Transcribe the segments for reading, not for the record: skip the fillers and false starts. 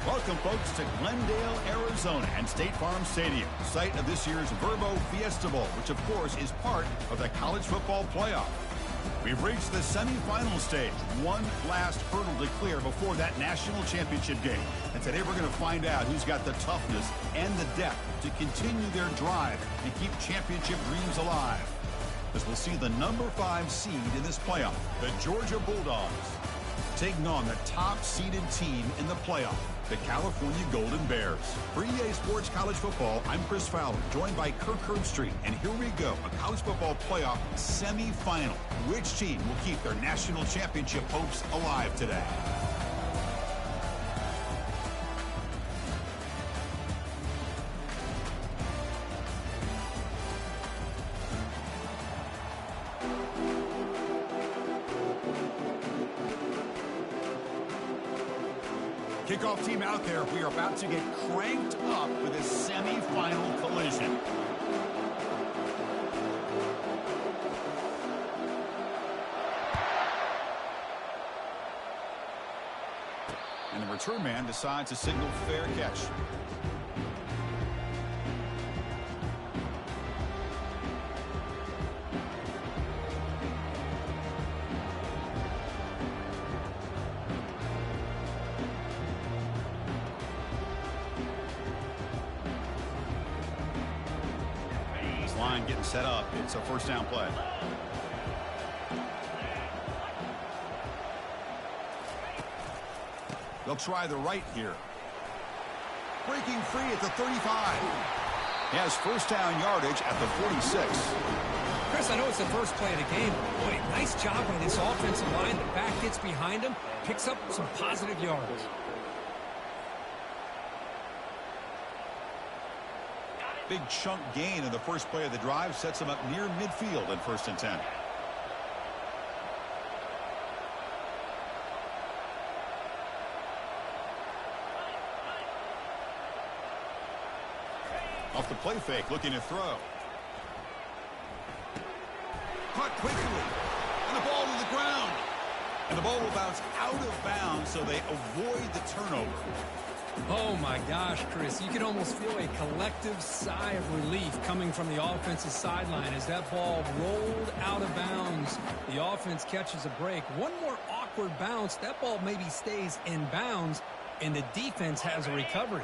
Welcome, folks, to Glendale, Arizona and State Farm Stadium, site of this year's Verbo Fiesta Bowl, which, of course, is part of the college football playoff. We've reached the semifinal stage, one last hurdle to clear before that national championship game. And today we're going to find out who's got the toughness and the depth to continue their drive and keep championship dreams alive. As we'll see the number 5 seed in this playoff, the Georgia Bulldogs, taking on the top-seeded team in the playoff, the California Golden Bears. For EA Sports College Football, I'm Chris Fowler, joined by Kirk Herbstreit. And here we go, a college football playoff semifinal. Which team will keep their national championship hopes alive today? Kickoff team out there. We are about to get cranked up with a semi-final collision. And the return man decides to signal fair catch. Line getting set up. It's a first down play. They'll try the right here. Breaking free at the 35. He has first down yardage at the 46. Chris, I know it's the first play of the game. Boy, nice job by this offensive line. The back gets behind him, picks up some positive yards. Big chunk gain in the first play of the drive sets him up near midfield in 1st and 10. Off the play fake, looking to throw. Caught quickly. And the ball to the ground. And the ball will bounce out of bounds, so they avoid the turnover. Oh, my gosh, Chris. You can almost feel a collective sigh of relief coming from the offensive sideline as that ball rolled out of bounds. The offense catches a break. One more awkward bounce. That ball maybe stays in bounds, and the defense has a recovery.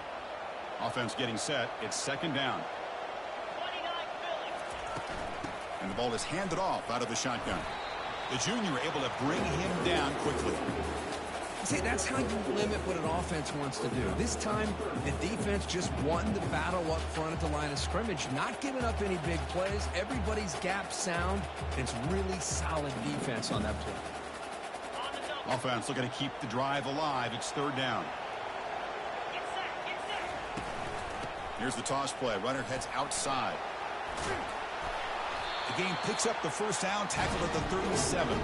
Offense getting set. It's 2nd down. And the ball is handed off out of the shotgun. The junior able to bring him down quickly. See, that's how you limit what an offense wants to do. This time, the defense just won the battle up front at the line of scrimmage, not giving up any big plays. Everybody's gap sound. It's really solid defense on that play. Offense looking to keep the drive alive. It's 3rd down. Here's the toss play. Runner heads outside. The game picks up the first down, tackled at the 37.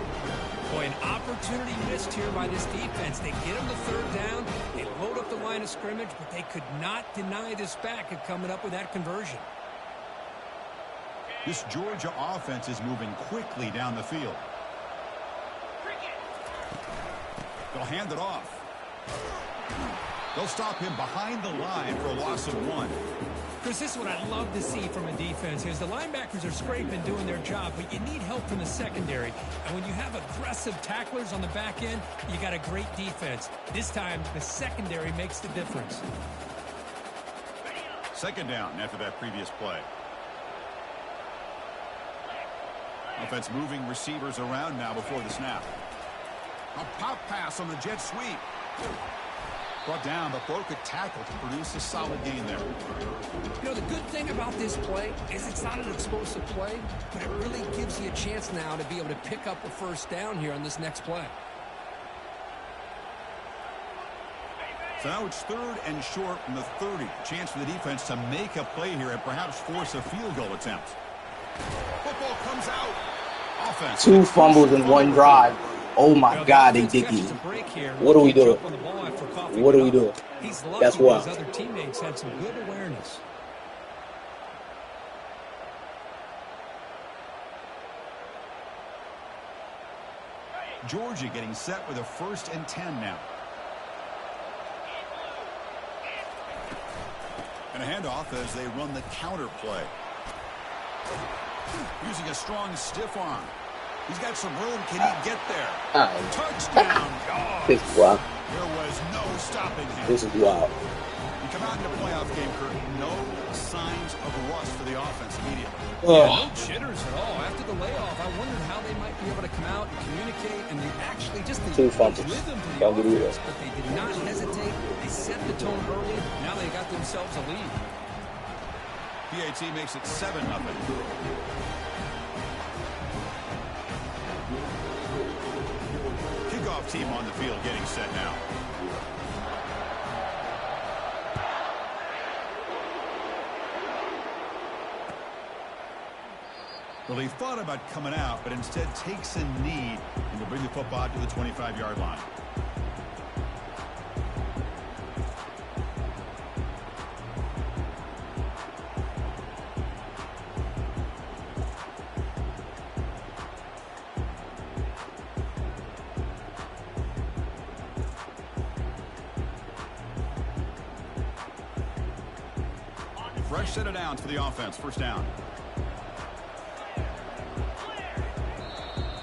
Boy, an opportunity missed here by this defense. They get him the 3rd down. They load up the line of scrimmage, but they could not deny this back of coming up with that conversion. This Georgia offense is moving quickly down the field. They'll hand it off. They'll stop him behind the line for a loss of 1. Chris, this is what I love to see from a defense is the linebackers are scraping, doing their job, but you need help from the secondary. And when you have aggressive tacklers on the back end, you got a great defense. This time, the secondary makes the difference. 2nd down after that previous play. Offense moving receivers around now before the snap. A pop pass on the jet sweep. Brought down, but broke a tackle to produce a solid gain there. You know, the good thing about this play is it's not an explosive play, but it really gives you a chance now to be able to pick up a first down here on this next play. So now it's 3rd and short from the 30. Chance for the defense to make a play here and perhaps force a field goal attempt. Football comes out. Offense. 2 fumbles in 1 drive. Oh my God, they digging. What are we doing? What are we doing? That's what. His other teammates had some good awareness. Georgia getting set with a 1st and 10 now. And a handoff as they run the counter play. Using a strong stiff arm. He's got some room. Can he get there? Touchdown. Oh, this is wild. There was no stopping him. This is wild. You come out in a playoff game, Kurt, no signs of rust for the offense immediately. Yeah, no jitters at all. After the layoff, I wondered how they might be able to come out and communicate and they actually just Two fumbles. rhythm to the offense, but they did not hesitate. They set the tone early. Now they got themselves a lead. PAT makes it 7-0. Kickoff team on the field getting set now. Well, he thought about coming out, but instead takes a knee and will bring the football out to the 25-yard line. Fresh set of downs for the offense. First down.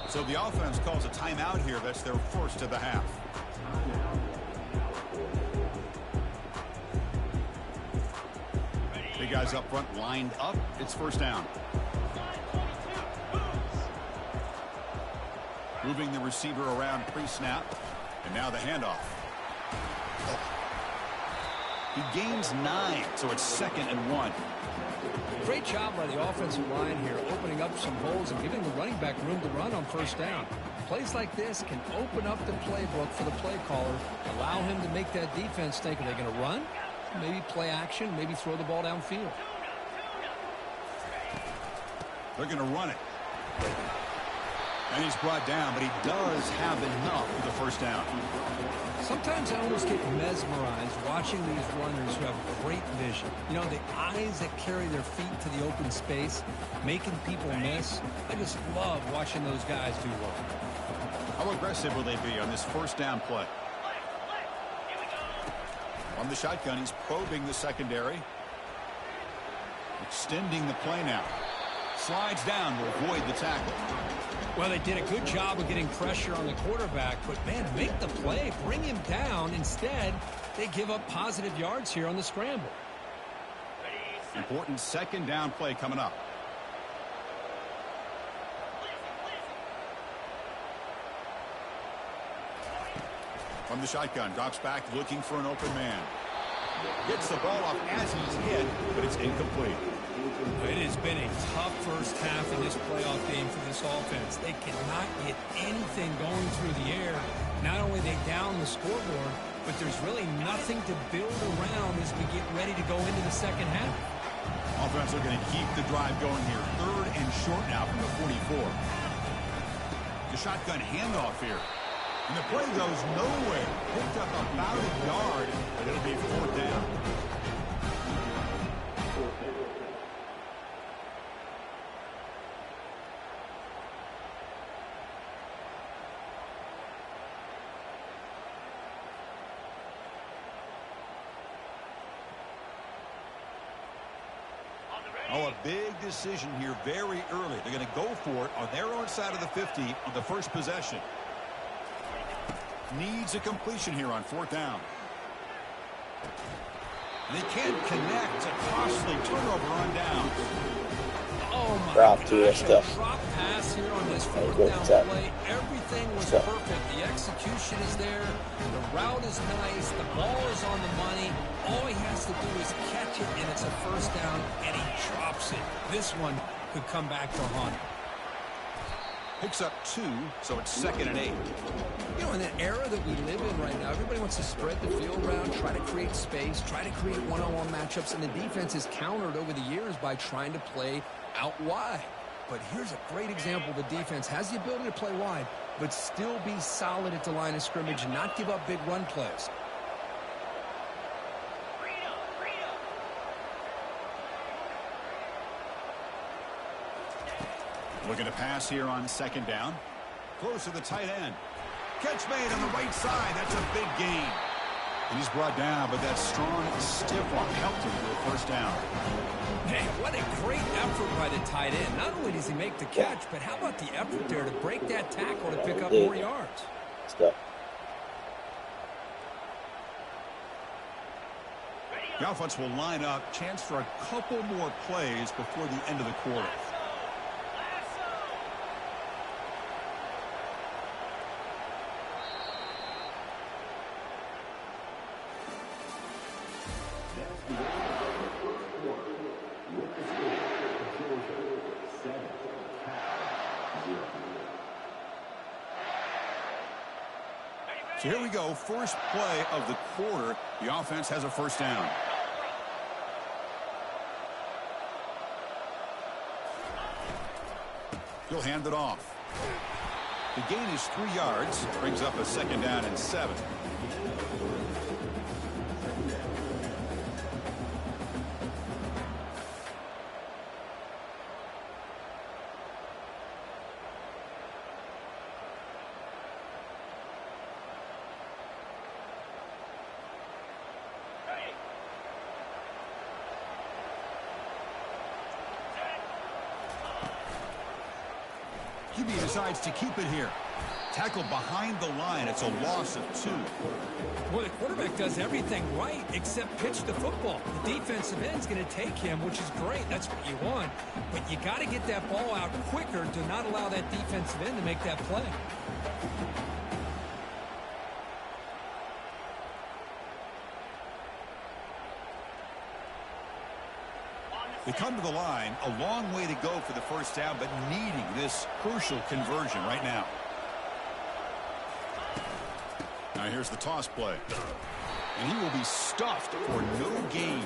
So the offense calls a timeout here. That's their first of the half. Big guys up front lined up. It's first down. Moving the receiver around pre-snap. And now the handoff. He gains 9, so it's 2nd and 1. Great job by the offensive line here, opening up some holes and giving the running back room to run on first down. Plays like this can open up the playbook for the play caller, allow him to make that defense think, are they going to run? Maybe play action, maybe throw the ball downfield. They're going to run it. And he's brought down, but he does have enough for the first down. Sometimes I almost get mesmerized watching these runners who have great vision. You know, the eyes that carry their feet to the open space, making people miss. I just love watching those guys do well. How aggressive will they be on this first down play? On the shotgun, he's probing the secondary. Extending the play now. Slides down to avoid the tackle. Well, they did a good job of getting pressure on the quarterback, but, man, make the play, bring him down. Instead, they give up positive yards here on the scramble. Important second down play coming up. From the shotgun, drops back looking for an open man. Gets the ball off as he's hit, but it's incomplete. It has been a tough first half in this playoff game for this offense. They cannot get anything going through the air. Not only they down the scoreboard, but there's really nothing to build around as we get ready to go into the second half. Offense are going to keep the drive going here. 3rd and short now from the 44. The shotgun handoff here. And the play goes nowhere. Picked up about a yard, but it'll be 4th down. Oh, a big decision here very early. They're going to go for it on their own side of the 50 on the first possession. Needs a completion here on 4th down. And they can't connect. A costly turnover on downs. Oh, my gosh, Fiesta. Drop pass here on this 4th down play. Everything was perfect. The execution is there. The route is nice. The ball is on the money. All he has to do is catch it, and it's a first down, and he drops it. This one could come back to haunt him. Picks up 2, so it's 2nd and 8. You know, in the era that we live in right now, everybody wants to spread the field around, try to create space, try to create one-on-one matchups, and the defense is countered over the years by trying to play out wide. But here's a great example. The defense has the ability to play wide, but still be solid at the line of scrimmage and not give up big run plays. Looking to pass here on 2nd down. Close to the tight end. Catch made on the right side. That's a big gain. And he's brought down, but that strong, stiff arm helped him to a first down. Man, what a great effort by the tight end. Not only does he make the catch, but how about the effort there to break that tackle to pick up more yards? Let's go. The offense will line up. Chance for a couple more plays before the end of the quarter. So here we go. First play of the quarter. The offense has a first down. He'll hand it off. The gain is 3 yards. Brings up a second down and 7. QB decides to keep it here. Tackle behind the line. It's a loss of 2. Well, the quarterback does everything right except pitch the football. The defensive end's going to take him, which is great. That's what you want. But you got to get that ball out quicker to not allow that defensive end to make that play. They come to the line, a long way to go for the first down, but needing this crucial conversion right now. Now here's the toss play. And he will be stuffed for no gain.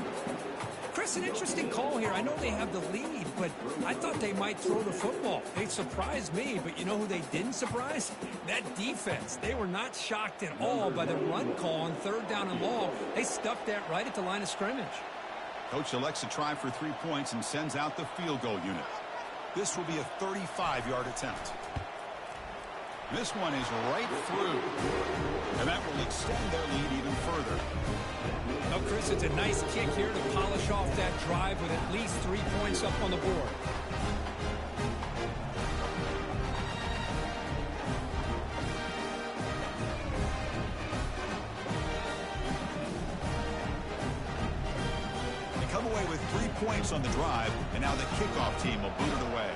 Chris, an interesting call here. I know they have the lead, but I thought they might throw the football. They surprised me, but you know who they didn't surprise? That defense. They were not shocked at all by the run call on 3rd down and long. They stuffed that right at the line of scrimmage. Coach elects to try for 3 points and sends out the field goal unit. This will be a 35-yard attempt. This one is right through. And that will extend their lead even further. Now, Chris, it's a nice kick here to polish off that drive with at least 3 points up on the board. Come away with 3 points on the drive, and now the kickoff team will boot it away.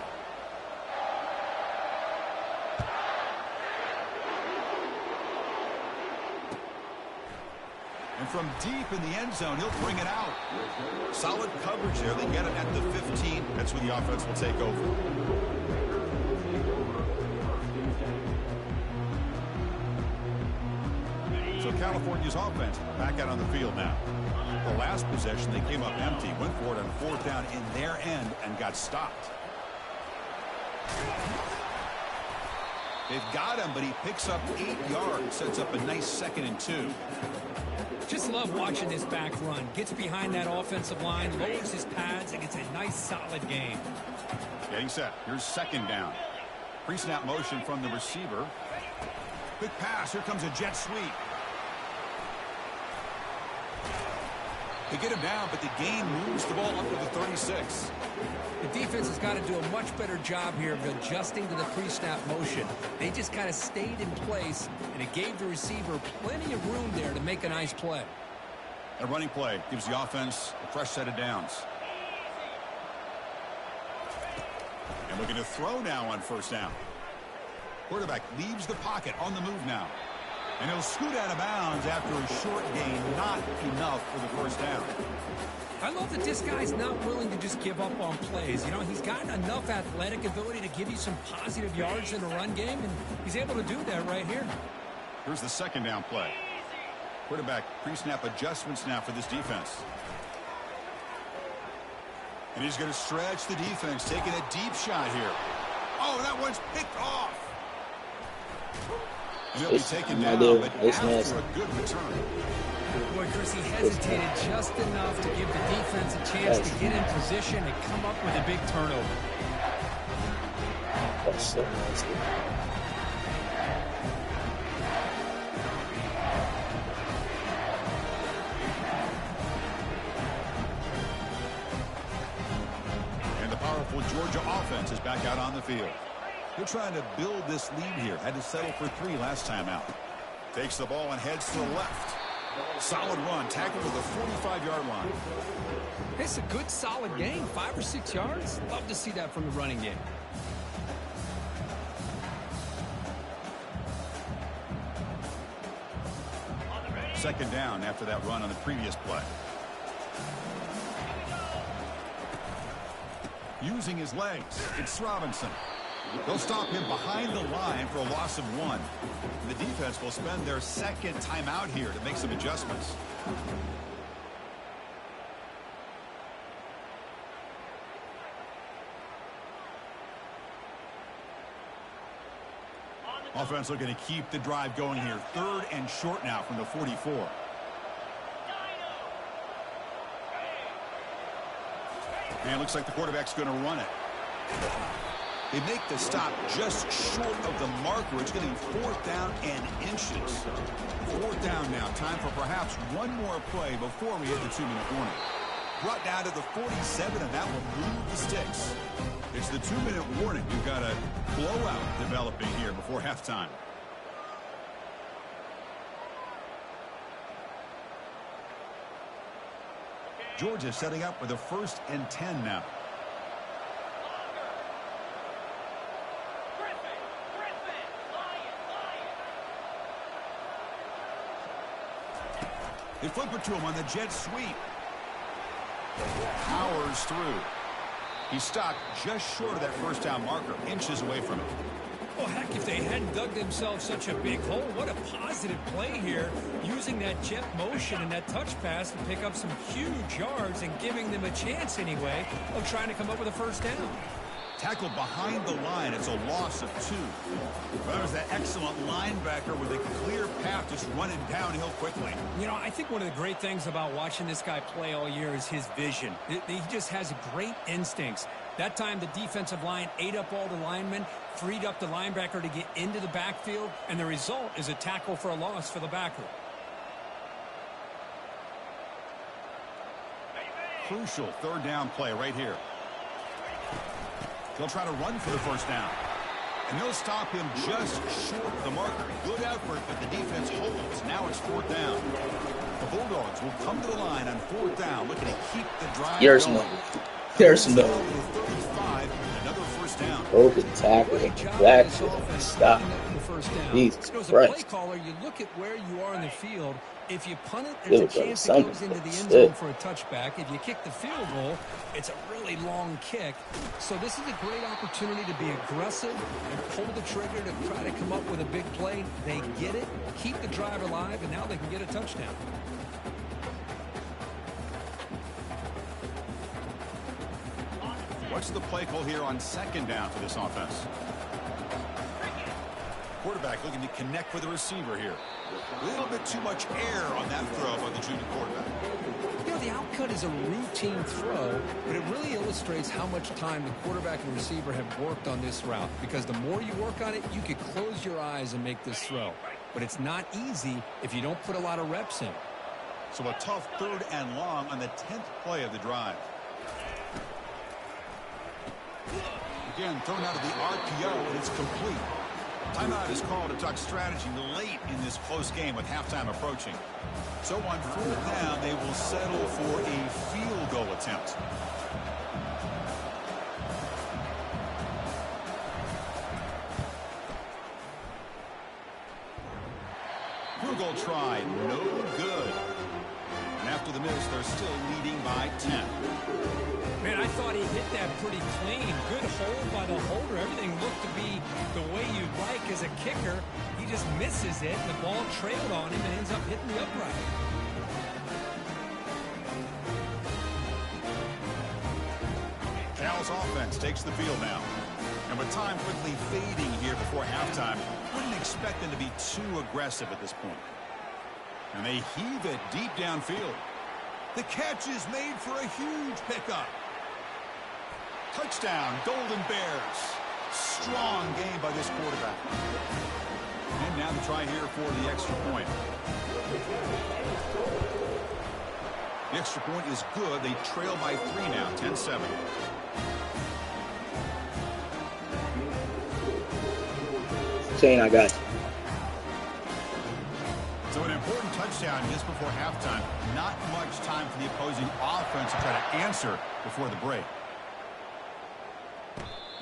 And from deep in the end zone, he'll bring it out. Solid coverage there. They get it at the 15. That's where the offense will take over. So California's offense back out on the field now. The last possession, they came up empty, went for it on 4th down in their end and got stopped. They've got him, but he picks up 8 yards, sets up a nice 2nd and 2. Just love watching this back run. Gets behind that offensive line, lowers his pads, and gets a nice solid game. Getting set. Here's 2nd down. Pre-snap motion from the receiver. Quick pass. Here comes a jet sweep. They get him down, but the gain moves the ball up to the 36. The defense has got to do a much better job here of adjusting to the pre-snap motion. They just kind of stayed in place, and it gave the receiver plenty of room there to make a nice play. A running play gives the offense a fresh set of downs. And looking to throw now on 1st down. Quarterback leaves the pocket on the move now. And he'll scoot out of bounds after a short gain, not enough for the 1st down. I love that this guy's not willing to just give up on plays. You know, he's got enough athletic ability to give you some positive yards in the run game, and he's able to do that right here. Here's the 2nd down play. Quarterback pre-snap adjustments now for this defense. And he's going to stretch the defense, taking a deep shot here. Oh, that one's picked off. And he'll be taken down, but after a good return. Boy, Chris, he hesitated just enough to give the defense a chance to get in position and come up with a big turnover. That's so nasty. Georgia offense is back out on the field. They're trying to build this lead here. Had to settle for 3 last time out. Takes the ball and heads to the left. Solid run. Tackled to the 45-yard line. It's a good, solid gain. 5 or 6 yards. Love to see that from the running game. Second down after that run on the previous play. Using his legs, it's Robinson. They'll stop him behind the line for a loss of 1. The defense will spend their second timeout here to make some adjustments. Offense looking to keep the drive going here. 3rd and short now from the 44. And looks like the quarterback's going to run it. They make the stop just short of the marker. It's getting 4th down and inches. 4th down now. Time for perhaps one more play before we hit the 2-minute warning. Brought down to the 47, and that will move the sticks. It's the 2-minute warning. We've got a blowout developing here before halftime. Georgia setting up with a 1st and 10 now. They flip it to him on the jet sweep. Powers through. He stopped just short of that 1st down marker, inches away from it. Well, heck, if they hadn't dug themselves such a big hole, what a positive play here, using that jet motion and that touch pass to pick up some huge yards and giving them a chance anyway of trying to come up with a 1st down. Tackled behind the line. It's a loss of 2. That was that excellent linebacker with a clear path just running downhill quickly. You know, I think one of the great things about watching this guy play all year is his vision. He just has great instincts. That time the defensive line ate up all the linemen, freed up the linebacker to get into the backfield, and the result is a tackle for a loss for the backer. Crucial 3rd down play right here. They'll try to run for the 1st down. And they'll stop him just short of the marker. Good effort, but the defense holds. Now it's 4th down. The Bulldogs will come to the line on 4th down, looking to keep the drive going. There's no. 35, another 1st down. Broken tackle. That's it. Stop. Jesus As a Christ. play caller, you look at where you are in the field. If you punt it, there's a chance it goes into the end zone for a touchback. If you kick the field goal, it's a really long kick. So this is a great opportunity to be aggressive and pull the trigger to try to come up with a big play. They get it, keep the drive alive, and now they can get a touchdown. What's the play call here on 2nd down for this offense? Quarterback looking to connect with the receiver here. A little bit too much air on that throw by the junior quarterback. You know, the outcut is a routine throw, but it really illustrates how much time the quarterback and receiver have worked on this route. Because the more you work on it, you could close your eyes and make this throw. But it's not easy if you don't put a lot of reps in. So a tough 3rd and long on the 10th play of the drive. Again, thrown out of the RPO, and it's complete. Timeout is called to talk strategy late in this close game with halftime approaching. So on 4th down, they will settle for a field goal attempt. Field goal try, no good. And after the miss, they're still leading by 10. Man, I thought he hit that pretty clean. Good hold by the holder. Everything looked to be the way you'd like as a kicker. He just misses it. The ball trailed on him and ends up hitting the upright. Cal's offense takes the field now. And with time quickly fading here before halftime, wouldn't expect them to be too aggressive at this point. And they heave it deep downfield. The catch is made for a huge pickup. Touchdown, Golden Bears. Strong game by this quarterback. And now the try here for the extra point. The extra point is good. They trail by 3 now, 10-7. Shane, I got you. So an important touchdown just before halftime. Not much time for the opposing offense to try to answer before the break.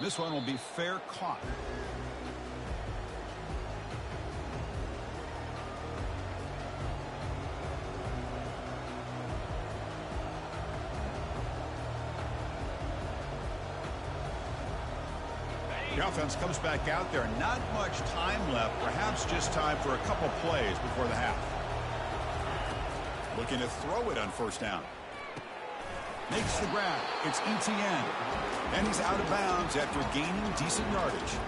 This one will be fair caught. The offense comes back out there. Not much time left. Perhaps just time for a couple plays before the half. Looking to throw it on first down. Makes the grab. It's ETN. And he's out of bounds after gaining decent yardage.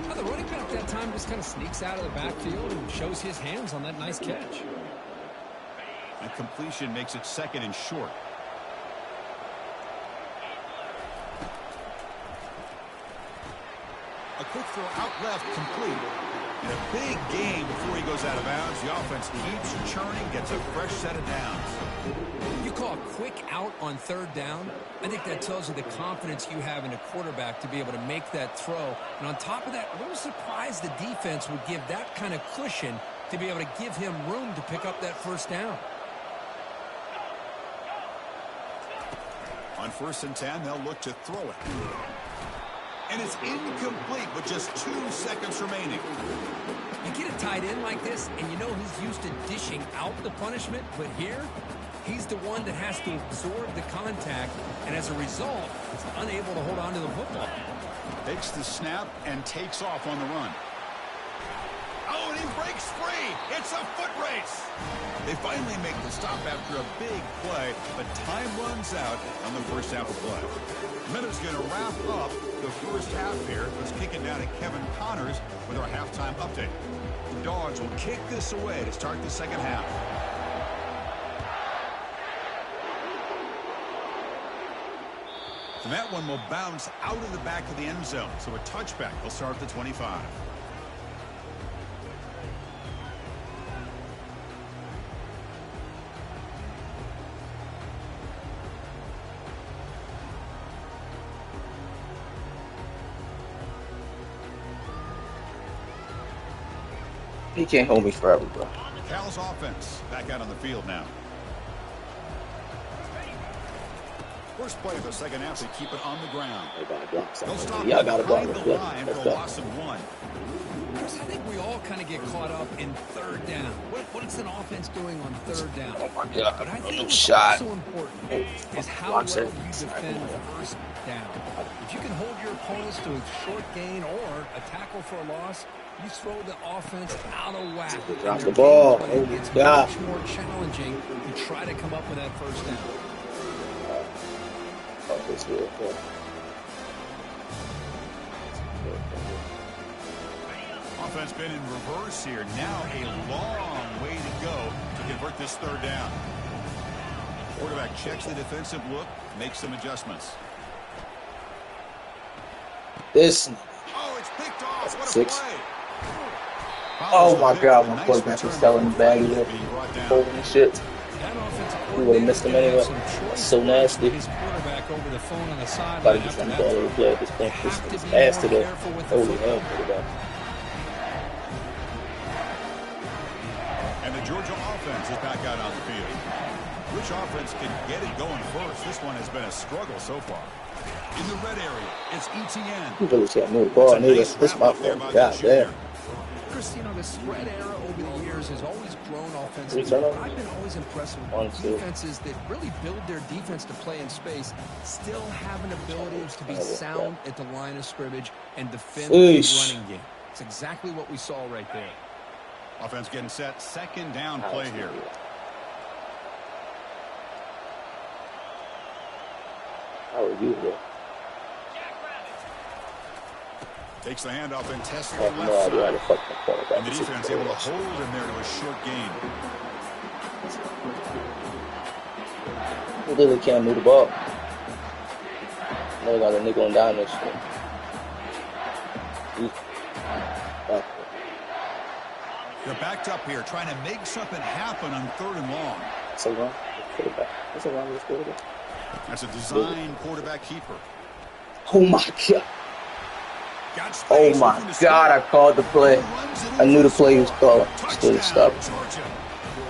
Now the running back that time just kind of sneaks out of the backfield and shows his hands on that nice catch. And completion makes it second and short. A quick throw out left, complete. And a big gain before he goes out of bounds. The offense keeps churning, gets a fresh set of downs. You call a quick out on third down. I think that tells you the confidence you have in a quarterback to be able to make that throw. And on top of that, a little surprised the defense would give that kind of cushion to be able to give him room to pick up that first down. On 1st and 10, they'll look to throw it. And it's incomplete with just 2 seconds remaining. You get a tight end like this, and you know he's used to dishing out the punishment, but here, he's the one that has to absorb the contact, and as a result, is unable to hold on to the football. Takes the snap and takes off on the run. Oh, and he breaks free. It's a foot race. They finally make the stop after a big play, but time runs out on the first half of play. Miller's going to wrap up the first half here. Let's kick it down to Kevin Connors with our halftime update. The Dogs will kick this away to start the second half. And that one will bounce out of the back of the end zone. So a touchback will start at the 25. He can't hold me forever, bro. Cal's offense back out on the field now. First play of the second half, they keep it on the ground. They'll stop behind the line for a loss of 1. I think we all kind of get caught up in third down. What is an offense doing on third down? Oh my God! But I think what's also important is how well you defend first down. If you can hold your opponents to a short gain or a tackle for a loss, you throw the offense out of whack. Drop the ball. Oh my it's God! much more challenging to try to come up with that first down. Offense been in reverse here. Now a long way to go to convert this third down. Quarterback checks the defensive look, makes some adjustments. This. Oh, it's picked off. What a 6. play. Oh my God! My quarterback was selling the bag here, holding shit. We would have missed him anyway. That's so nasty. Gotta get some ball over the play at this point. This is ass to the holy hell quarterback. And the Georgia offense is back out on the field. Which offense can get it going first? This one has been a struggle so far. In the red area, it's ETN. You really can't move the ball, nigga. This is my fault. God damn. Chris, you know, the spread era over the years has always grown offensively. But I've been always impressed with defenses that really build their defense to play in space, still have an ability to be sound at the line of scrimmage and defend the running game. It's exactly what we saw right there. Offense getting set. Second down play here. How are you here? Takes the handoff and tests the left side. And the defense able to hold him there to a short gain. He literally can't move the ball. Now we got a nickel and dime this shit. They're backed up here, trying to make something happen on 3rd and long. That's a wrong quarterback. That's a wrong quarterback. That's a design quarterback keeper. Oh my God. Oh my God, I called the play. I knew the play was called. Still stopped.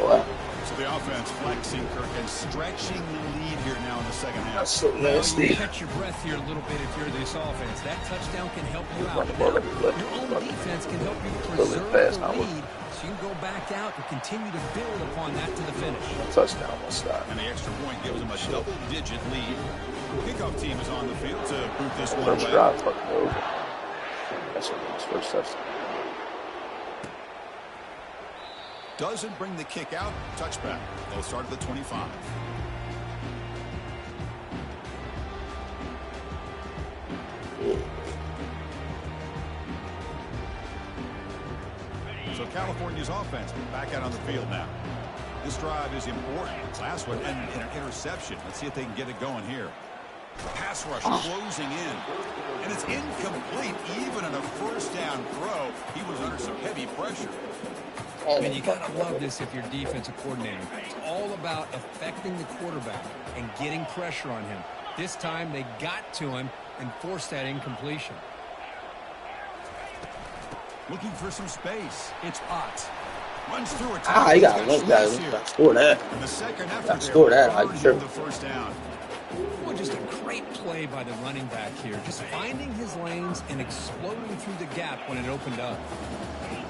Wow. So the offense flexing, Kirk, and stretching the lead here now in the second half. That's so nasty. You catch your breath here a little bit if you're this offense. That touchdown can help you out. Now, your own defense can help you preserve the lead, so you can go back out and continue to build upon that to the finish. Touchdown will stop. And the extra point gives them a double-digit lead. Kickoff team is on the field to boot this one away. That's his first touchdown. Doesn't bring the kick out. Touchback. They'll start at the 25. So California's offense back out on the field now. This drive is important. Last one ended in an interception. Let's see if they can get it going here. Pass rush closing in. And it's incomplete. Even on a first down throw, he was under some heavy pressure. And you gotta love this if you're defensive coordinator. It's all about affecting the quarterback and getting pressure on him. This time they got to him and forced that incompletion. Looking for some space. It's Potts. Runs through it. You gotta look that. Score that. And the second effort score that. I'm sure. The first down. Well, just a great play by the running back here. Just finding his lanes and exploding through the gap when it opened up.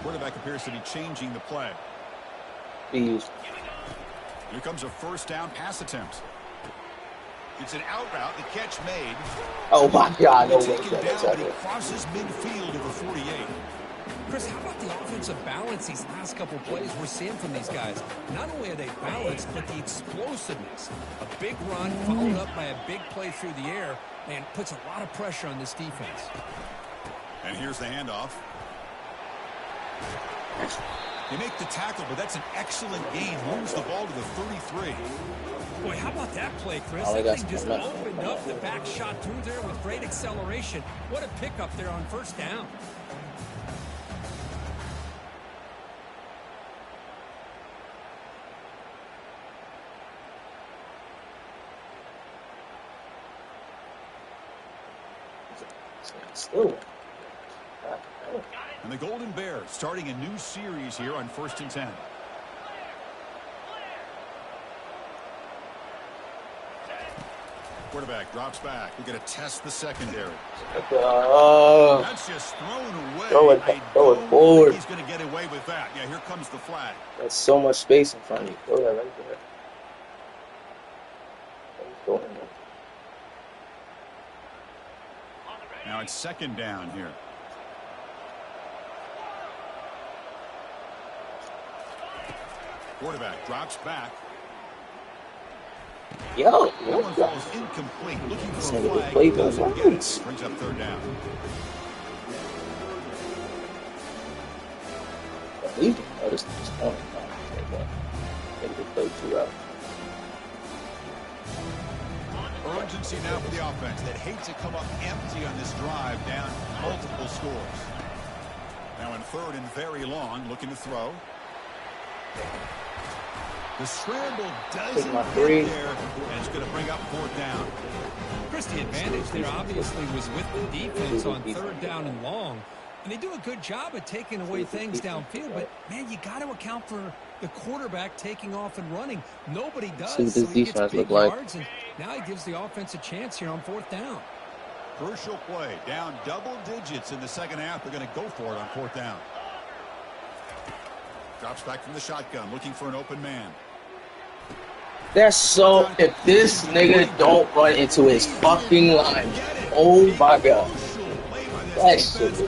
Quarterback appears to be changing the play. Here comes a first down pass attempt. It's an out route. The catch made. Oh my God! No way. He crosses midfield to the 48. Chris, how about the offensive balance these last couple plays we're seeing from these guys? Not only are they balanced, but the explosiveness. A big run followed up by a big play through the air and puts a lot of pressure on this defense. And here's the handoff. They make the tackle, but that's an excellent gain. Moves the ball to the 33. Boy, how about that play, Chris? That thing just opened up. The back shot through there with great acceleration. What a pickup there on first down. Still. And the Golden Bears starting a new series here on 1st and 10. Quarterback drops back. We're going to test the secondary. That's just thrown away. Throw it forward. He's going to get away with that. Yeah, here comes the flag. That's so much space in front of you. Throw that right there. Now it's second down here. Quarterback drops back. That one falls incomplete. Looking for a flag. Doesn't get it. Brings up third down. Urgency now for the offense that hates to come up empty on this drive, down multiple scores. Now in third and very long, looking to throw. The scramble doesn't get there, and it's going to bring up fourth down. Chris, the advantage there obviously was with the defense on third down and long. And they do a good job at taking away things downfield, but, man, you got to account for the quarterback taking off and running. Nobody does. See what this defense look like. And now he gives the offense a chance here on fourth down. Crucial play. Down double digits in the second half. They're going to go for it on fourth down. Drops back from the shotgun, looking for an open man. That's so. If this nigga don't run into his fucking line, oh my God, that shit is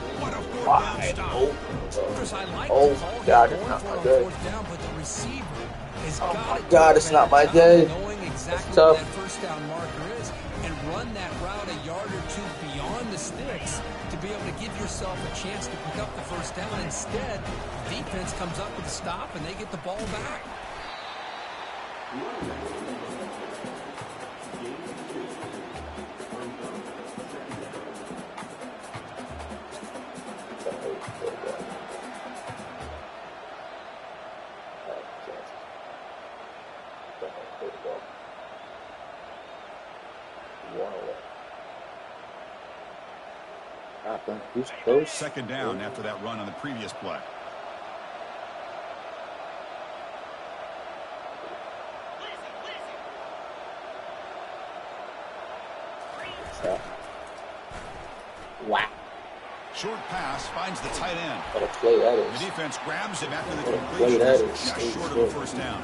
wide open. Oh my God, it's not my day. Oh my God, it's not my day. That's tough. First down marker is and run that route a yard or two beyond the sticks to be able to give yourself a chance to pick up the first down. Instead, defense comes up with a stop and they get the ball back. Who's close? Second down after that run on the previous play. Wow. Short pass finds the tight end. What a play that is. The defense grabs him after the What a completion. play that is. Just short of a first down.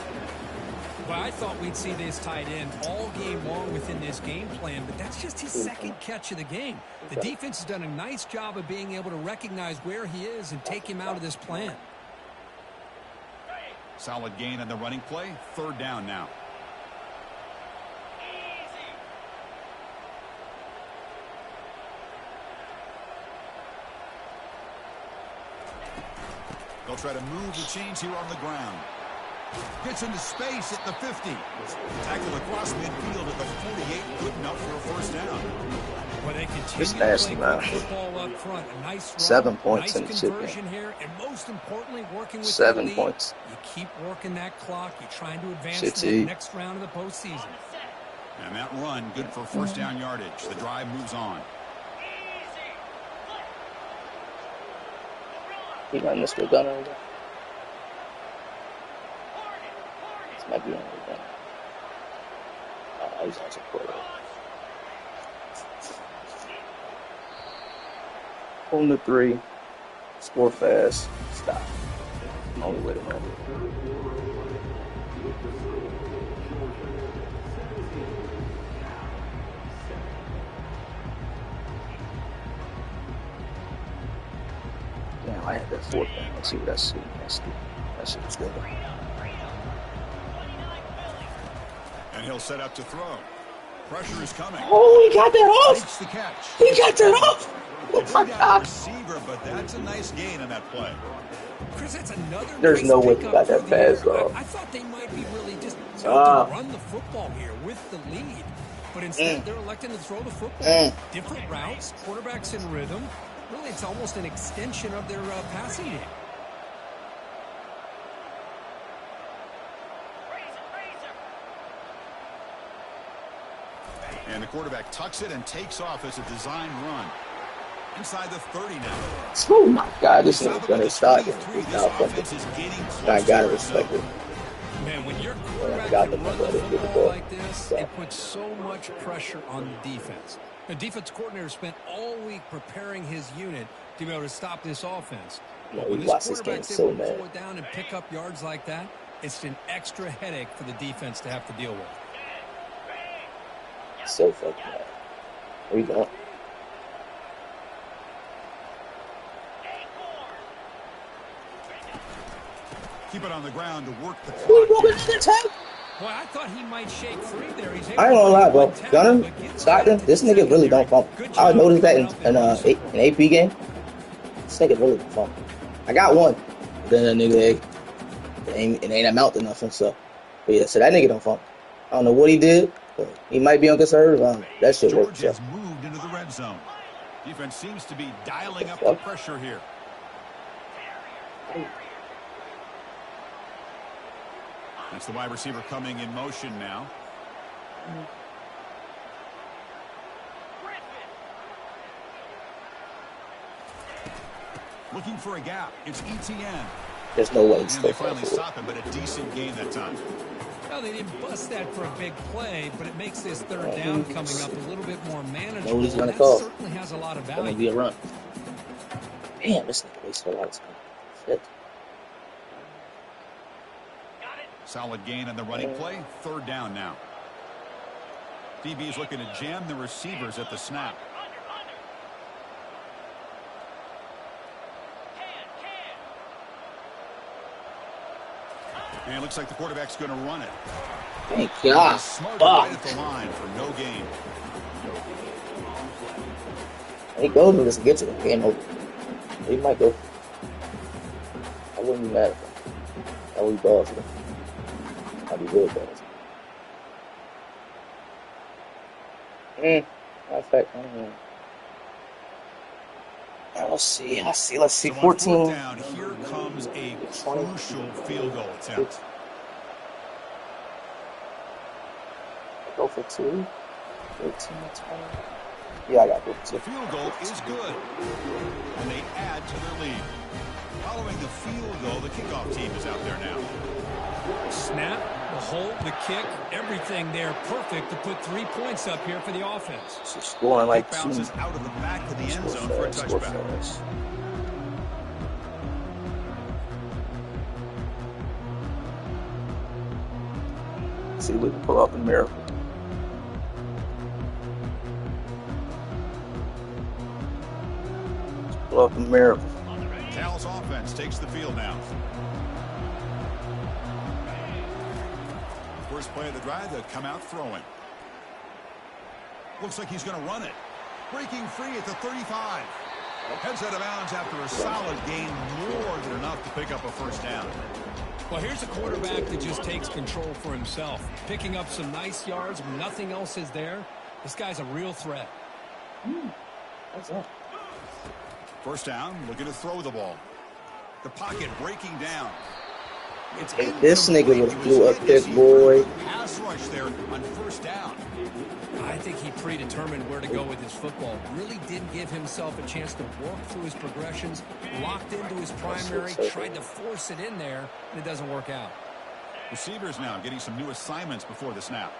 Well, I thought we'd see this tight end all game long within this game plan, but that's just his second catch of the game. The defense has done a nice job of being able to recognize where he is and take him out of this plan. Solid gain on the running play. Third down now. They'll try to move the chains here on the ground. Gets into space at the 50. Tackle across midfield at the 48. Good enough for a first down. Well, they It's continue nasty, to man. play football up front. A nice run, 7 points nice in the chip conversion game. here, and most importantly, working with 7 the lead. points. You keep working that clock. You're trying to advance Shit, to see. the next round of the postseason. And that run, good for first down yardage. The drive moves on. He running this with gunner again. This might be on the gun. He's on support. On the 3. Score fast. Stop. Only way to run. Damn, I had that fourth down. Let's see what that's. That shit was good. And he'll set up to throw. Pressure is coming. Oh, he got that Makes off! the catch. He got that off! Oh It's my a down God! receiver, but that's a nice gain on that play. Chris, that's another There's nice no way he pickup got that through the air. pass off. I thought they might be really just going Ah. to run the football here with the lead. But instead, they're electing to throw the football. Different routes, quarterbacks in rhythm. Really, it's almost an extension of their passing game. And the quarterback tucks it and takes off as a design run. Inside the 30 now. Oh my God, this Stop nigga's him gonna at the start 23. it. This offense is getting close I to gotta their respect zone. it. Man, when your I quarterback got can the run number. the Let's get the football ball. like this, it puts so much pressure on the defense. The defense coordinator spent all week preparing his unit to be able to stop this offense. Yeah, But when we this watched this game quarterback's so able to mad. pull it down and pick up yards like that, it's an extra headache for the defense to have to deal with. So fucking bad. Where you going? Keep it on the ground to work the Who you clock. broke into the tackle? Well, I thought he might shake free there. He's I ain't gonna lie, bro. able to Gunner, but gets Stockton, back to this the nigga really don't fumble. Good I job noticed that covering up in runs. an AP game. This nigga really don't fumble. I got one. Then that nigga, it ain't amount to nothing, so. But yeah, so that nigga don't fumble. I don't know what he did, but he might be on conservative. I don't know. That shit worked. George has moved into the red zone. Defense seems to be dialing up the Fuck. pressure here. That's the wide receiver coming in motion now. Looking for a gap. It's ETN. There's no way And he's they still finally fumble. stop him, but a decent gain that time. Well, they didn't bust that for a big play, but it makes this third down coming up a little bit more manageable. Know what he's gonna That call. certainly has a lot of It's gonna value. be a run. Damn, this nigga wasted a lot of time. Shit. Solid gain on the running play. Third down now. DB's looking to jam the receivers at the snap. And it looks like the quarterback's going to run it. Thank God. Smart right Fuck. at the line for no gain. He goes and just gets it. Game over. He might go. I wouldn't be mad at him. That would be balls. I'd be real balls. Matter of fact, I don't know. Let's see. Let's see. So on fourth 14. down, here comes a crucial field goal attempt. Go for 2. 13, 20. Yeah, I got it. The field goal is good, and they add to their lead. Following the field goal, the kickoff team is out there now. Snap, the hold, the kick, everything there perfect to put 3 points up here for the offense. She's scoring like Kick bounces out of the back of the end zone for a touchback. See if we can pull off a miracle. Pull off a miracle. Cal's offense takes the field now. First play of the drive, they'll come out throwing. Looks like he's going to run it. Breaking free at the 35. Heads out of bounds after a solid gain, more than enough to pick up a first down. Well, here's a quarterback that just takes control for himself. Picking up some nice yards when nothing else is there. This guy's a real threat. What's that? First down, looking to throw the ball. The pocket breaking down. It's Hey, this nigga would have blew up this boy. Pass rush there on first down. I think he predetermined where to go with his football. Really didn't give himself a chance to work through his progressions. Locked into his primary, tried to force it in there, and it doesn't work out. Receivers now getting some new assignments before the snap.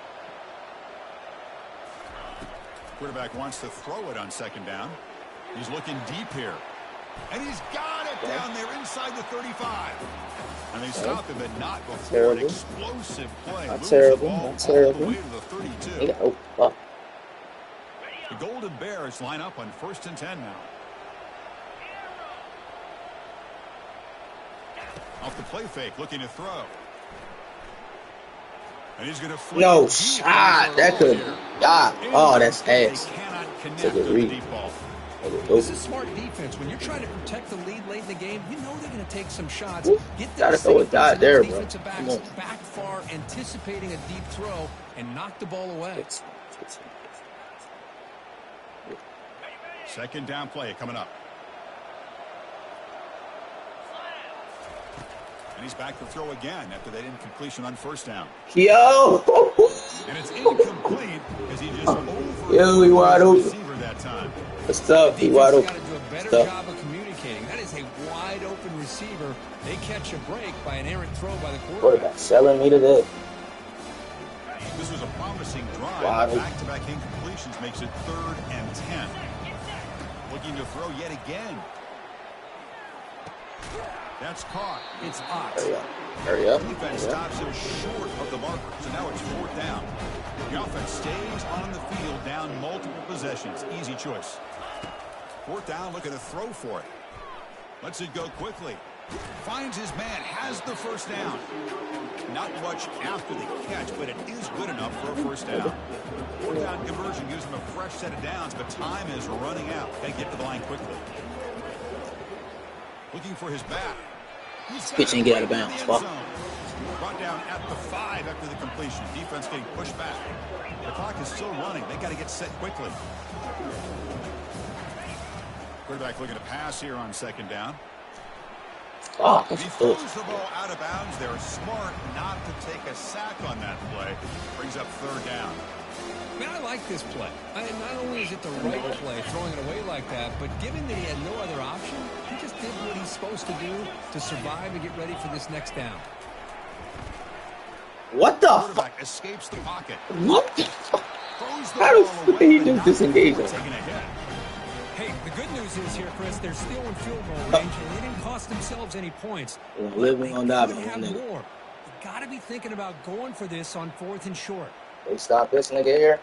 Quarterback wants to throw it on second down. He's looking deep here. And he's got it down there inside the 35. And they stopped him, but not before an explosive play. Not terrible. Not terrible. All the way to the 32. Yeah, oh, fuck. The Golden Bears line up on 1st and 10 now. Off the play fake, looking to throw. And he's going to flip. No shot. That could die. Oh, that's ass. They cannot connect Take a with the read. deep ball. This is smart defense. When you're trying to protect the lead late in the game, you know they're going to take some shots. Ooh, Get gotta the throw a dot there, bro. defensive backs back far, anticipating a deep throw, and knock the ball away. Second down play coming up. And he's back to throw again after that incompletion on first down. Yo! And it's incomplete as he just over Yo, he wide open. receiver that time. What's up? He wide Defense open. got to do a better Stuff. job of communicating. That is a wide open receiver. They catch a break by an errant throw by the quarterback. Quarterback selling me to that. This was a promising drive. Wide open. Back-to-back incompletions makes it 3rd and 10. Looking to throw yet again. That's caught. It's hot. Hurry up. Hurry up. Defense Hurry up. stops him short of the marker, so now it's 4th down. The offense stays on the field, down multiple possessions. Easy choice. 4th down, looking to throw for it. Lets it go quickly. Finds his man, has the first down. Not much after the catch, but it is good enough for a first down. 4th down conversion gives him a fresh set of downs, but time is running out. Got to get to the line quickly. Looking for his back. This bitch ain't get out of bounds. Fuck. Brought down at the 5 after the completion. Defense getting pushed back. The clock is still running. They got to get set quickly. Quarterback looking to pass here on second down. Oh, He that's throws good. the ball out of bounds. They're smart not to take a sack on that play. Brings up 3rd down. Man, I like this play. Not only is it the right play, throwing it away like that, but given that he had no other option, he just did what he's supposed to do to survive and get ready for this next down. What the fuck? Quarterback escapes the pocket. What the fuck? Throws the How the ball fuck away, did he but just not disengage before him? taking a hit. Hey, the good news is here, Chris, they're still in field goal range, and they didn't cost themselves any points. We're gonna live, we're gonna die, They but could have one nigga. more. You got to be thinking about going for this on 4th and short. They stop this nigga here.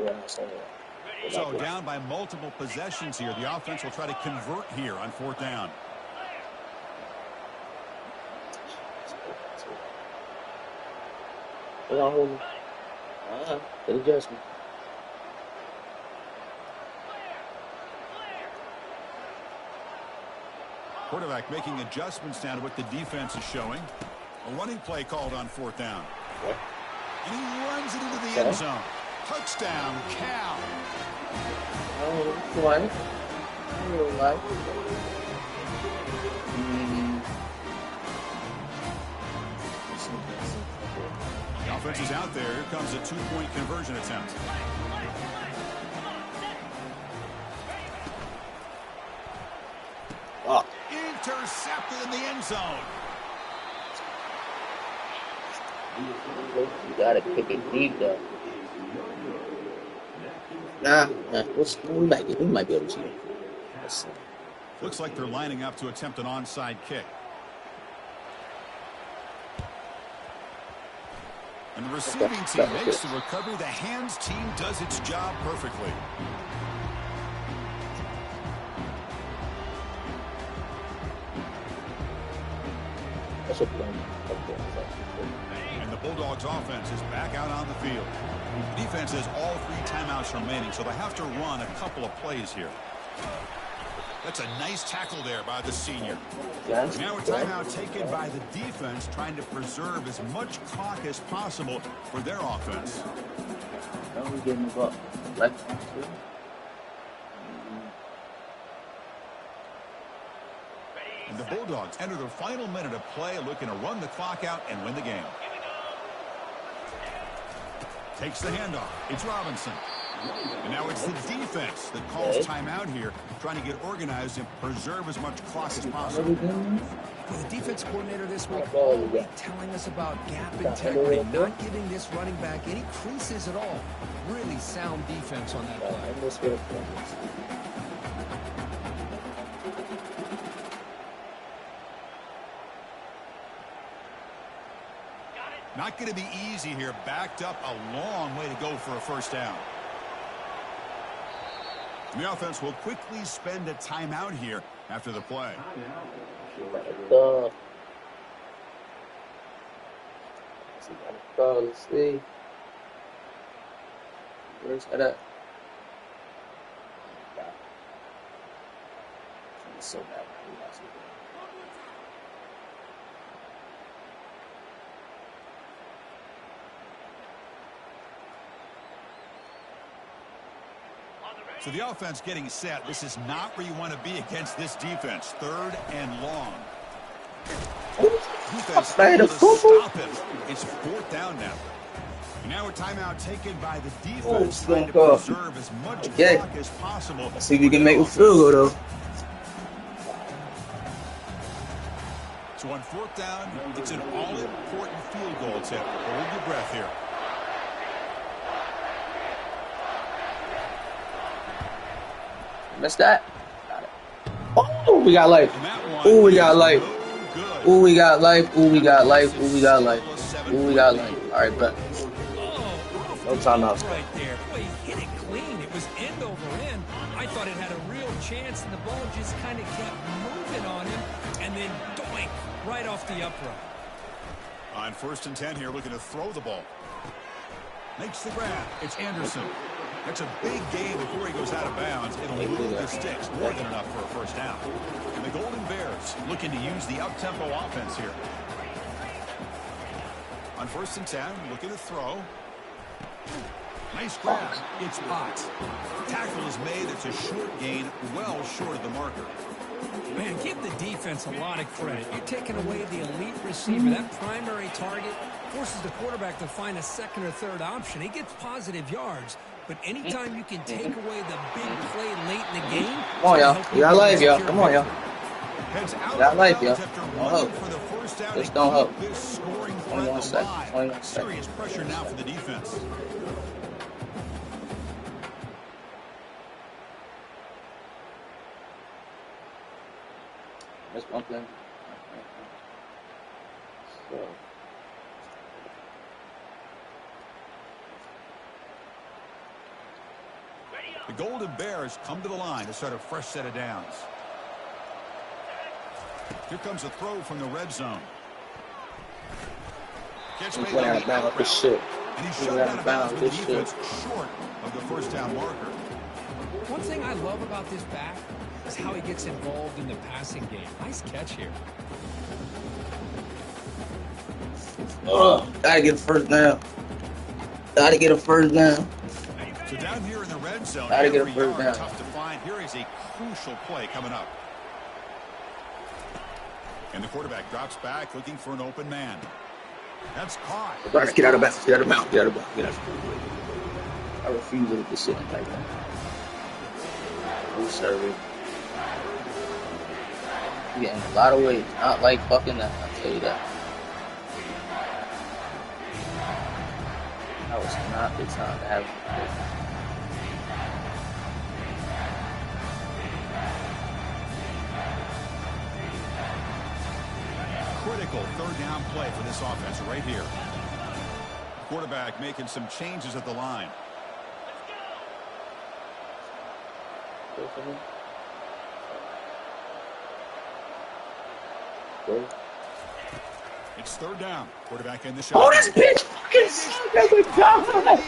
Yeah, So down by multiple possessions here. The offense will try to convert here on 4th down. Hold on, hold on. Good adjustment. Quarterback making adjustments down to what the defense is showing. A running play called on 4th down. Okay. And he runs it into the end zone. Touchdown, Cal. Oh, one. Oh, The offense is out there. Here comes a 2-point conversion attempt. intercepted in the end zone. You gotta kick it deep though. Nah. We might be able to. Let's see. Looks like they're lining up to attempt an onside kick. And the receiving team makes the recovery. The hands team does its job perfectly. And the Bulldogs offense is back out on the field. The defense has all 3 timeouts remaining, so they have to run a couple of plays here. That's a nice tackle there by the senior. Yes. Now a timeout taken by the defense, trying to preserve as much clock as possible for their offense. Now we getting up. Left. And the Bulldogs enter the final minute of play, looking to run the clock out and win the game. Takes the handoff. It's Robinson. And now it's the defense that calls timeout here, trying to get organized and preserve as much clock as possible. Well, the defense coordinator this week always telling us about gap integrity, not giving this running back any creases at all. Really sound defense on that play. Not going to be easy here. Backed up a long way to go for a first down. The offense will quickly spend a timeout here after the play. Let's see. Where's that at? It's so bad. So the offense getting set. This is not where you want to be against this defense. 3rd and long. Defense able to stop it. It's 4th down now. Now a timeout taken by the defense, trying to preserve as much clock as possible. Let's see if you can make a field goal though. So on 4th down, it's an all-important field goal attempt. Hold your breath here. Missed that. Got it. Oh, we got life. Oh, we got life. Oh, we got life. Oh, we got life. Oh, we got life. Oh, we got life. All right, but no timeouts. Right there. Boy, he hit it clean. It was end over end. I thought it had a real chance, and the ball just kind of kept moving on him, and then doink, right off the upright. On 1st and 10 here, looking to throw the ball. Makes the grab. It's Anderson. That's a big gain before he goes out of bounds. It'll move the sticks, more than enough for a first down. And the Golden Bears looking to use the up-tempo offense here. On 1st and 10, looking to throw. Nice grab. It's Potts. Tackle is made. It's a short gain, well short of the marker. Man, give the defense a lot of credit. You're taking away the elite receiver. That primary target forces the quarterback to find a 2nd or 3rd option. He gets positive yards. But anytime you can take away the big play late in the game, come on, y'all. You got life, y'all. Come on, y'all. You got life, y'all. Don't hope. Just don't hope. 21 seconds. 21 seconds. Serious pressure now for the defense. That's one thing. So. The Golden Bears come to the line to start a fresh set of downs. Here comes a throw from the red zone. Catch made on the out route. Shit. And he's shut out of bounds with the defense short of the first down marker. One thing I love about this back is how he gets involved in the passing game. Nice catch here. Gotta get a first down. Gotta get a first down. So down here in the red zone, gotta get a every first yard down. tough to find. Here is a crucial play coming up. And the quarterback drops back looking for an open man. That's caught. Get out of bounds. Get out of bounds. Get out of bounds. Get out of bounds. I refuse to do shit like that. No serving. You getting a lot of weight. Not like fucking that. I'll tell you that. That was not the time to have. Critical third down play for this offense right here. Quarterback making some changes at the line. It's third down. Quarterback in the shot. Oh, this bitch fucking sucked. That's a dime.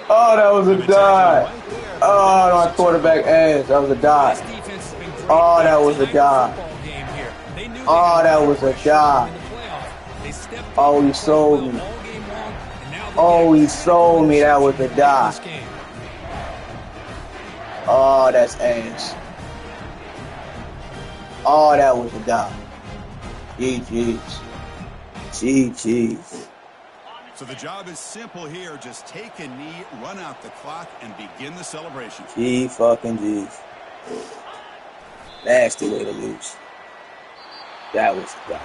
Oh, that was a dime. Oh, my quarterback ass. That was a dime. Oh, that was a dime. Oh, that was a dime. Oh, he sold me. Oh, he sold me. That was a dime. Oh, that's ass. Oh, that was a dime. GG's. GG's. So the job is simple here. Just take a knee, run out the clock, and begin the celebration. G fucking G's. Nasty way to lose. That was a dime.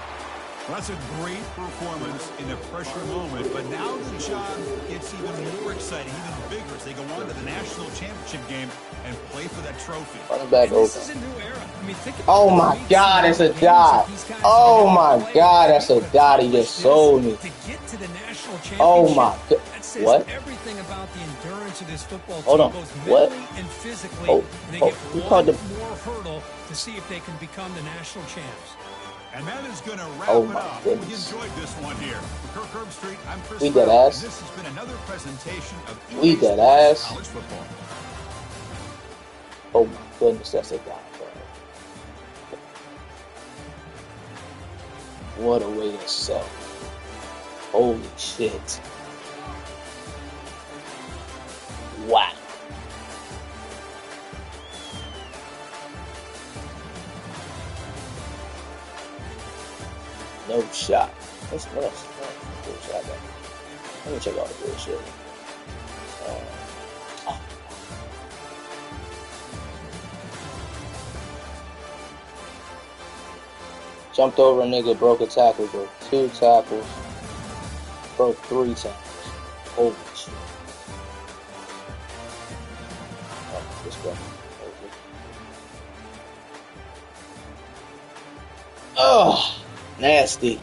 Well, that's a great performance in a pressure moment, but now the job gets even more exciting, even bigger as they go on to the national championship game and play for that trophy. Running back This over. is a new era. I mean, think about Oh the my weeks God, and it's a games dot. that these guys Oh have my played. God, that's a They would dot. He accomplish just sold me. this to get to the national championship. Oh my God. That says What? everything about the endurance of this football Hold team, on. both What? mentally and physically. Oh, And they oh, get he one called the. more hurdle to see if they can become the national champs. And that is going to wrap Oh it my up. We goodness. enjoyed this one here. For Kirk Herbstreit, I'm Chris We dead Farrell, ass. and this has been another presentation of We EA dead Sports ass. College Football. Oh my goodness, that's a dot, bro. What a way to sell. Holy shit. Wow. No shot. That's what else? Bullshit. Let me check out the bullshit. Oh. Jumped over a nigga, broke a tackle, broke 2 tackles, broke 3 tackles. Holy shit. Oh, this one. Oh, nasty.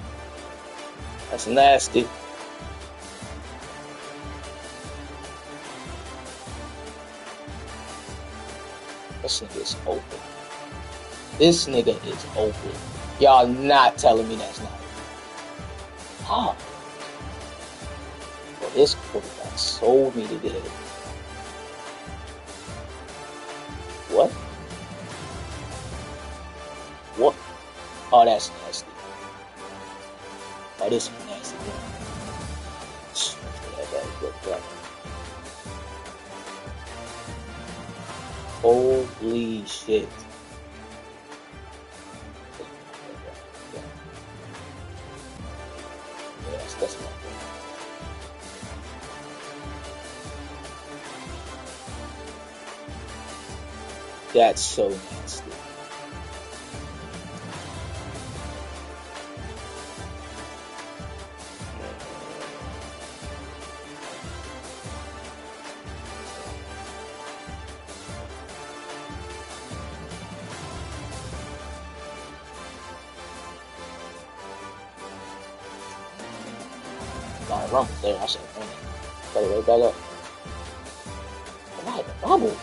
That's nasty. This nigga is open. This nigga is open. Y'all not telling me that's not. Oh. Well, this quarterback sold me today. What? What? Oh, that's nasty. Oh, this is nasty. Holy shit. Yes, that's my thing. That's so nasty. Rumble there. I said, got it right back up. Right, rumble.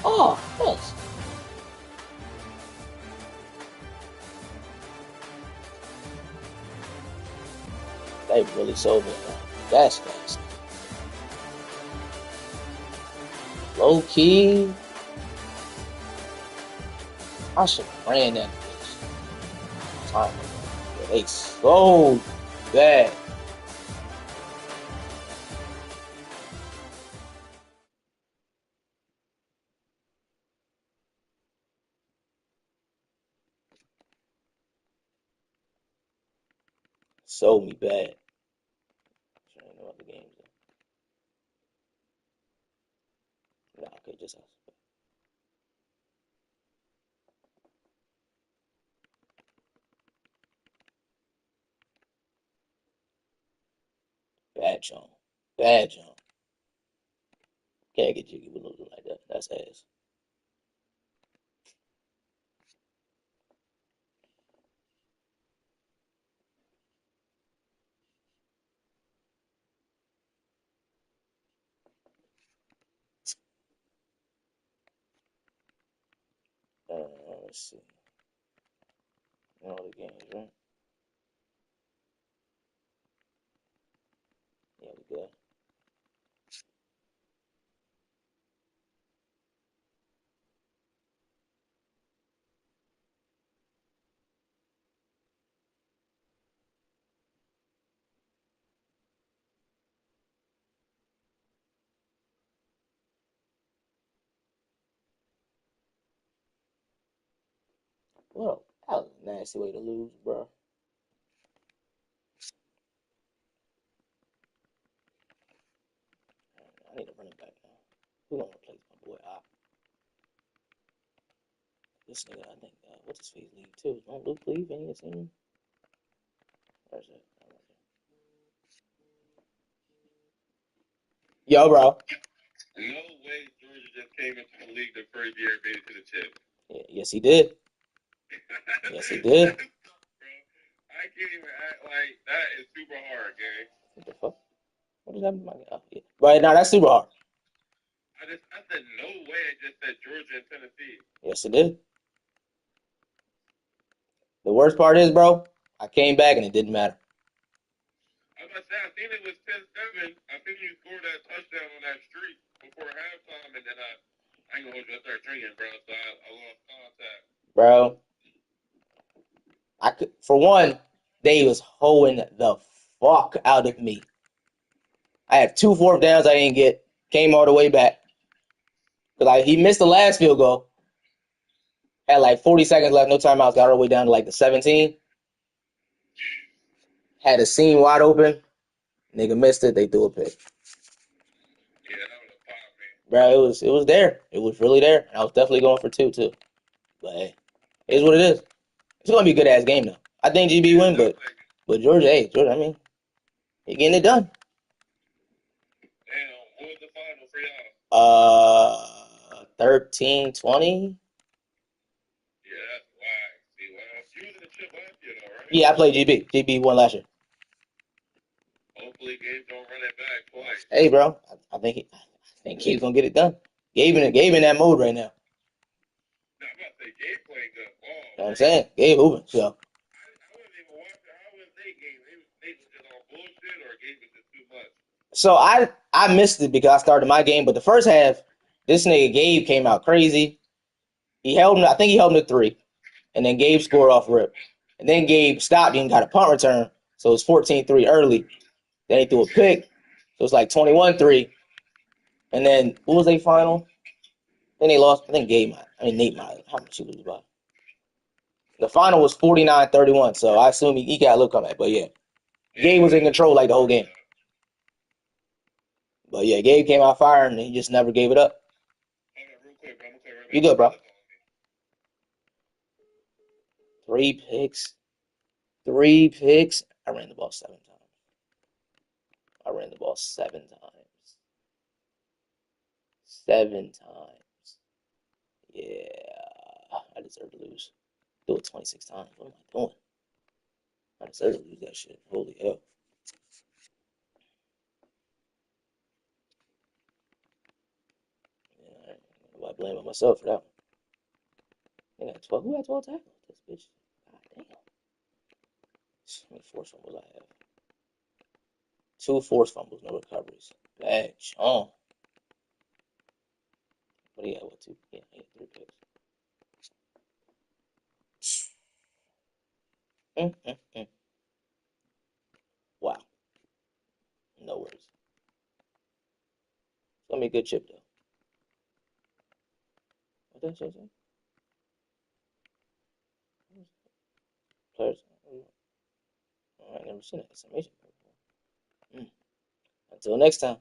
Oh, yes. They really sold me. That's nasty. Low key. I should have ran that bitch. Time ago. Yeah, they sold bad. Sold me bad. I don't know what the game's in. Nah, okay, just ask. Bad John. Bad John. Can't get jiggy with losing like that. That's ass. Let's see. You know the games, right? Yeah, we good. Well, that was a nasty way to lose, bro. I need to run it back now. Who gonna replace my boy? This nigga, I think, what's his face leave too? Don't Luke leave any of the team? Where's it? Yo, bro. No way Georgia just came into the league the first year and made it to the tip. Yeah, yes, he did. Yes, he did. Bro, I can't even act like that is super hard, gang. What the fuck? What is happening? Oh, yeah. Right now, that's super hard. I said no way. I just said Georgia and Tennessee. Yes, it did. The worst part is, bro, I came back and it didn't matter. I was about to say, I think it was 10-7. I think you scored that touchdown on that streak before halftime, and then I ain't gonna hold you. I started drinking, bro, so I lost contact. Bro, for one, they was hoeing the fuck out of me. I had 2 fourth downs I didn't get. Came all the way back. Because he missed the last field goal. Had like 40 seconds left, no timeouts. Got all the way down to like the 17. Had a seam wide open. Nigga missed it. They threw a pick. Yeah, that was a pop, man. Bro, it was there. It was really there. And I was definitely going for 2 too. But hey, it is what it is. It's gonna be a good ass game though. I think GB win, but Georgia, I mean, he getting it done. Damn, what was the final for y'all? 13-20. Yeah, that's whack. See, well, you was in the chip last year, though, right? Yeah, I played GB. GB won last year. Hopefully, Gabe don't run it back twice. Hey, bro, I think Gabe's gonna get it done. Gabe in that mode right now. Now, I'm about to say Gabe playing good ball. You know what I'm saying? Gabe hooping. So I wasn't even watching. How was they game? They was just on bullshit, or Gabe was just too much. so I missed it because I started my game, but the first half, this nigga Gabe came out crazy. He held him. I think he held him to 3, and then Gabe scored off rip, and then Gabe stopped and got a punt return, so it was 14-3 early. Then he threw a pick, so it's like 21-3, and then what was their final? Then they lost. I think Nate might. How much he lose by? The final was 49-31, so I assume he got a little comeback. But yeah, Gabe was in control like the whole game. But yeah, Gabe came out firing and he just never gave it up. Okay, real quick, bro. I'm gonna tell you right You back. good, bro? 3 picks. 3 picks. I ran the ball 7 times. I ran the ball 7 times. 7 times. Yeah, I deserve to lose. Do it 26 times. What am I doing? I deserve to lose that shit. Holy hell. Yeah, I blame myself for that one. I got 12. Who had 12 tackles? This bitch. God damn. How many forced fumbles I have? 2 forced fumbles, no recoveries. Bad John. What do you have? What, 2? Yeah, 3 picks. Mm. Wow. No worries. It's gonna be a good chip though. What that shit say? Players. I ain't never seen that exclamation before. Until next time.